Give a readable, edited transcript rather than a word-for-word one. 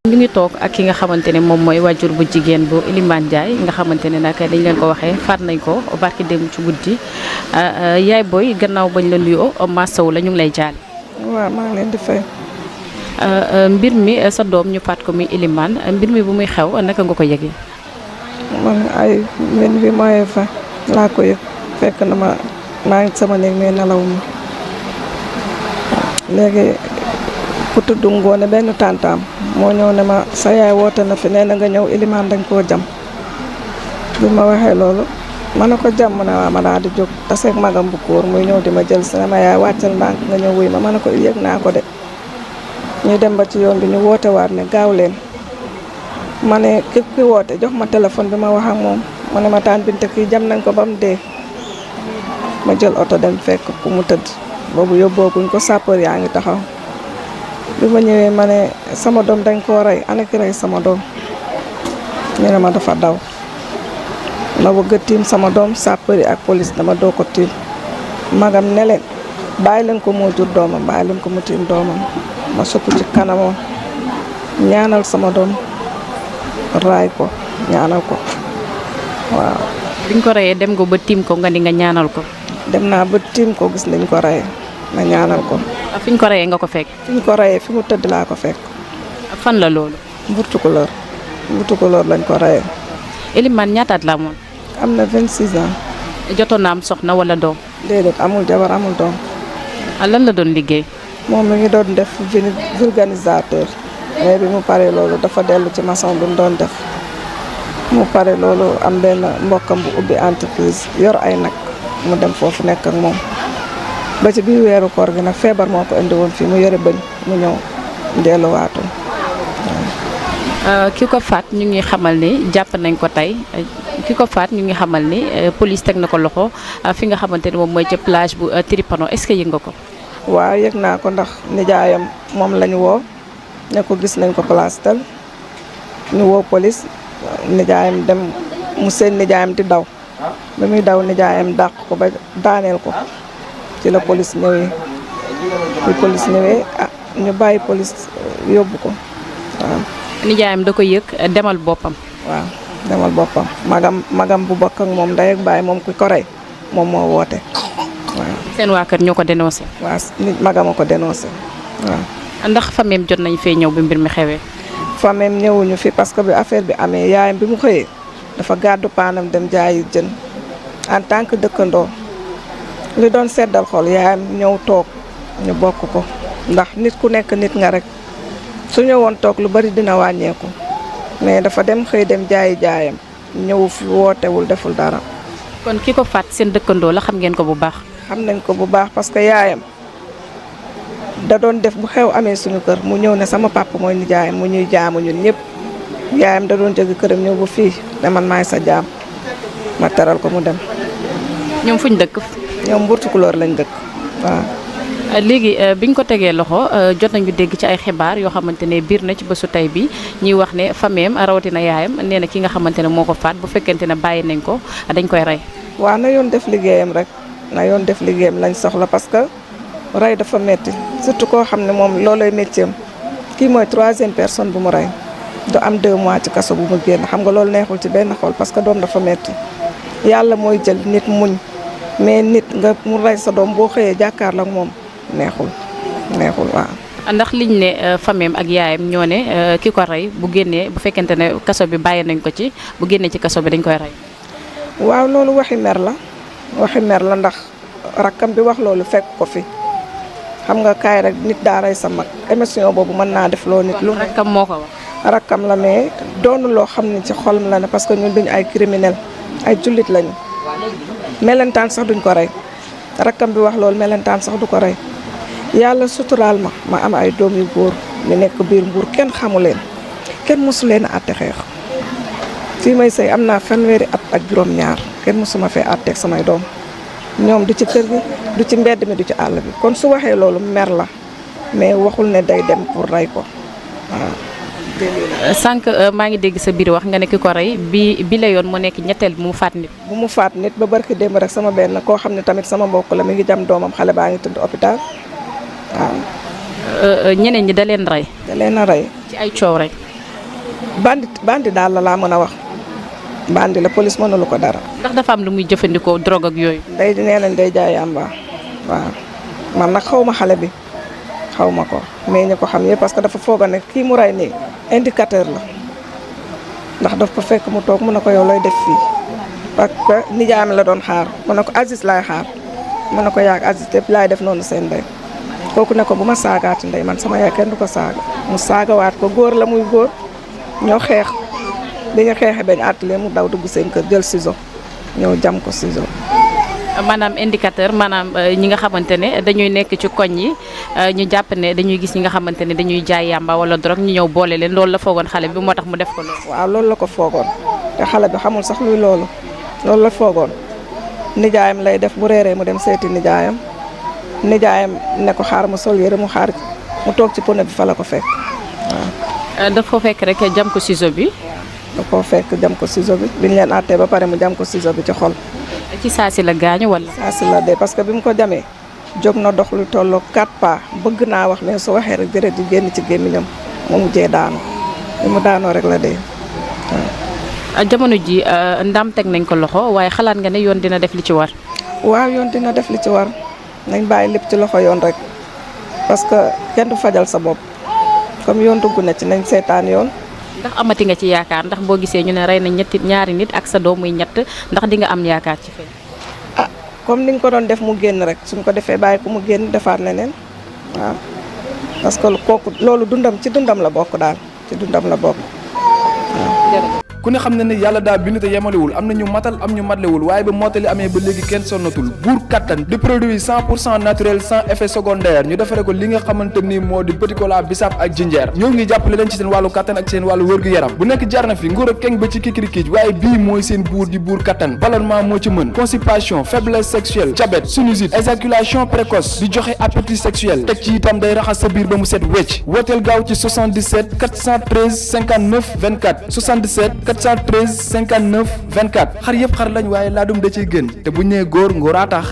ñu ngi toog ak ki nga xamante ne moom mooy wajur bu jigéen bu Elimane Ndiaye nga xamante ne nag dañ leen ko waxee faat nañ ko barki dem ci guddi yaay booy gannaaw bañ la nuyoo masawu la ñu ngi lay jaale. waaw maa ngi leen di fay. mbir mi sa doom ñu faat ko muy Elimane mbir mi bu muy xew naka nga ko yëgee. man ay mbir bi mooy fa laa ko yëg fekk na maa ngi sama néeg mais nelawuma léegi ku tudd Ngoone benn tàntaam moo ñëw ne ma sa yaay woote na fi nee na nga ñëw Elimane dañ koo jam bi ma waxee loolu ma ne ko jàmm ne waa ma daal di jóg taseeg magam bu góor muy ñëw di ma jël si ne ma yaay wàccal ndànk nga ñëw wuy ma ne ko yëg naa ko de ñu dem ba ci yoon bi ñu woote waat ne gaaw leen ma ne képp ki woote jox ma téléphone bi ma wax ak moom ma ne ma taan binte kii jam nañ ko ba mu dee ma jël oto dem fekk ku mu tëdd boobu yóbbooguñ ko sapeur yaa ngi taxaw bi ma ñëwee ma ne sama doom dañ koo rey ana ki rey sama doom ñu ne ma dafa daw ma bëgg a tiim sama doom sapeur yi ak police dama doo ko tiim magam ne leen bàyyi leen ko moo jur doomam bàyyi leen ko mu tiim doomam ma sukk ci kanamam ñaanal sama doom raay ko ñaanal ko waaw. biñ ko reyee dem nga ba tiim ko nga ni nga ñaanal ko. dem naa ba tiim ko gis nañ ko reyee ma ñaanal ko. fi ñu ko reyee nga ko fekk. fi ñu ko reyee fi mu tëdd laa ko fekk. fan la loolu. Mburtukulóor lañ ko reyee. Elimane ñaataat la amoon. am na 26 ans. jotoon na am soxna wala doom. déedéet amul jabar amul doom. lan la doon liggéey. moom mi ngi doon def vulganisateur mais bi mu paree loolu dafa dellu ci maçon bi mu doon def mu pare loolu am benn mbokkam bu ubbi entreprise yor ay nag mu dem foofu nekk ak moom ba ci biir weeru koor gi nag feebar moo ko indi woon fii mu yore bëñ mu ñëw delluwaatu. ki ko faat ñu ngi xamal ni jàpp nañ ko tey ki ko faat ñu ngi xamal ni police teg na ko loxo fi nga xamante ni moom mooy ca plage bu Tripano est-ce que yëg nga ko. waaw yëg naa ko ndax nijaayam moom lañu woo ne ko gis nañ ko place tel ñu woo police nijaayam dem mu seen nijaayam di daw ba muy daw nijaayam dàq ko ba daaneel ko ci la police ñëwee bi police ñëwee ñu bàyyi police yóbbu ko waaw. nijaayam da ko yëg demal boppam. waaw demal boppam magam bu bokk ak moom ndey ak baay moom ku ko rey moom moo woote waaw. seen waa kër ñoo ko dénoncé. waaw nit magama ko dénoncé waaw. ndax fameem jot nañ fee ñëw bi mbir mi xewee. fameem ñëwuñu fi parce que bi affaire bi amee yaayam bi mu xëyee dafa gàddu paanam dem jaayi jën en tant que dëkkandoo li doon seddal xol yaayam ñëw toog ñu bokk ko ndax nit ku nekk nit nga rek su ñëwoon toog lu bari dina wàññeeku mais dafa dem xëy dem jaayi jaayam ñëw fi wootewul deful dara. kon ki ko faat seen dëkkandoo la xam ngeen ko bu baax. xam nañ ko bu baax parce que yaayam da doon def bu xew amee suñu kër mu ñëw ne sama papa mooy nijaayam mu ñuy jaamu ñun ñëpp yaayam da doon jóge këram ñëw ba fii ne man maay sa jaam ma teral ko mu dem. ñoom fuñ dëkk. ñoom Mburtukulóor lañ dëkk waaw. léegi biñ ko tegee loxo jot nañu dégg ci ay xibaar yoo xamante ne biir na ci bésu tey bi ñuy wax ne fameem rawatina yaayam nee na ki nga xamante ne moo ko faat bu fekkente ne bàyyi nañ ko dañ koy rey. waaw na yoon def liggéeyam rek na yoon def liggéeyam lañ soxla parce que rey dafa metti surtout koo xam ne moom loolay métier am kii mooy 3e personne bu mu rey du am 2 mois ci kaso bu mu génn xam nga loolu neexul ci benn xol parce que doom dafa metti yàlla mooy jël nit muñ mais nit nga mu rey sa doom boo xëyee jàkkaarloo ak moom neexul waaw. ndax liñ ne fameem ak yaayam ñoo ne ki ko rey bu génnee bu fekkente ne kaso bi bàyyi nañ ko ci bu génnee ci kaso bi dañ koy rey. waaw loolu waxi mer la ndax rakkam bi wax loolu fekk ko fi xam nga kaay rek nit daa rey sa mag émission boobu mën naa def loo nit lu ne. rakkam moo ko wax. rakkam la mais doonu loo xam ne ci xolam la ne parce que ñun duñu ay criminel ay jullit lañu melentaan sax duñ ko rey rakkam bi wax loolu melentaan sax du ko rey yàlla suturaal ma am ay doom yu góor ñu nekk biir Mbuur kenn xamu leen kenn mosu leen a àtte xeex fii may sëy am naa fanweeri at ak juróom-ñaar kenn mosuma fee àtteeg samay doom ñoom du ci kër gi du ci mbedd mi du ci àll bi kon su waxee loolu mer la mais waxul ne day dem pour rey ko waaw. sànq maa ngi dégg sa biir wax nga ne ki ko rey bi la yoon mu nekk ñetteel bu mu faat nit. bu mu faat nit ba barki démb rek sama benn koo xam ne tamit sama mbokk la mi ngi jam doomam xale baa ngi tëdd hôpital waaw. ñeneen ñi da leen rey. da leen a rey. ci ay coow rek. bandi daal laa mën a wax bandi la police mënulu ko dara. ndax dafa am lu muy jëfandikoo drogue ak yooyu. day nee nañ day jaay yàmba waaw man nag xaw ma xale bi xaw ma ko mais ñu ko xam yëpp parce que dafa foog ne kii mu rey nii indicateur la ndax daf ko fekk mu toog mu ne ko yow lay def fii parce que nijaayam la doon xaar mu ne ko Aziz laay xaar mu ne ko yaag Aziz lépp laay def noonu seen ndey kooku ne ko bu ma saagaati ndey man sama yaay kenn du ko saaga mu saagawaat ko góor la muy góor ñoo xeex bi ñu xeexee bañ àttalee mu daw dugg seen kër jël ciseau ñëw jam ko ciseau. maanaam indicateur maanaam ñi nga xamante ne dañuy nekk ci koñ yi ñu jàpp ne dañuy gis ñi nga xamante ne dañuy jaay yàmba wala drogue ñu ñëw boole leen loolu la foogoon xale bi moo tax mu def ko loolu. waaw loolu la ko foogoon te xale bi xamul sax luy loolu la foogoon nijaayam lay def bu reeree mu dem seeti nijaayam ne ko xaar mu sol yére mu xaar mu toog ci pneu bi fa la ko fekk waaw. daf ko fekk rek jam ko ciseau bi. da koo fekk jam ko ciseau bi biñ leen àttee ba pare mu jam ko ciseau bi ci xol. ci saasi la gaañu wala. saasi la dee parce que bi mu ko jamee jóg na dox lu tolloo 4 pas bëgg naa wax mais su waxee rek deret di génn ci gémmiñam mu mujjee daanu li mu daanoo rek la dee waaw. jamono ji ndam teg nañ ko loxo waaye xalaat nga ne yoon dina def li ci war. waaw yoon dina def li ci war nañ bàyyi lépp ci loxo yoon rek parce que kenn du fajal sa bopp comme yoon dugg na ci nañ seetaan yoon. ndax amati nga ci yaakaar ndax boo gisee ñu ne rey na ñaari nit ak sa doom muy ñett ndax di nga am yaakaar ci fee. ah comme ni nga ko doon def mu génn rek suñ ko defee bàyyi ko mu génn defaat leneen waaw parce que kooku loolu ci dundam la bokk daal ci dundam la bokk waaw. ku ne xam ne ne yàlla daa bind te yemalewul am na ñu matal am ñu matlewul waaye ba mottali amee ba léegi kenn sonnatul buur kattan di produit 100% naturel sans effet secondaire ñu defare ko li nga xamante ni moo di petit cola bisaab ak jinjeer ñoo ngi jàppale leen ci seen wàllu kattan ak seen wàllu wërgu-yaram bu nekk jar na fi nguur ak keng ba ci kikirikiij waaye bii mooy seen buur di buur kattan ballonnement moo ci mën constipation faiblesse sexuelle diabète sinusite éjaculation précoce di joxe appétit sexuel teg ci itam day raxas sa biir ba mu set wecc wooteel gaaw ci 77 413 59 24 77 413 59 24 xar yëpp xar lañ waaye laadum da ciy gën te bu ñu nee góor ngóoraa tax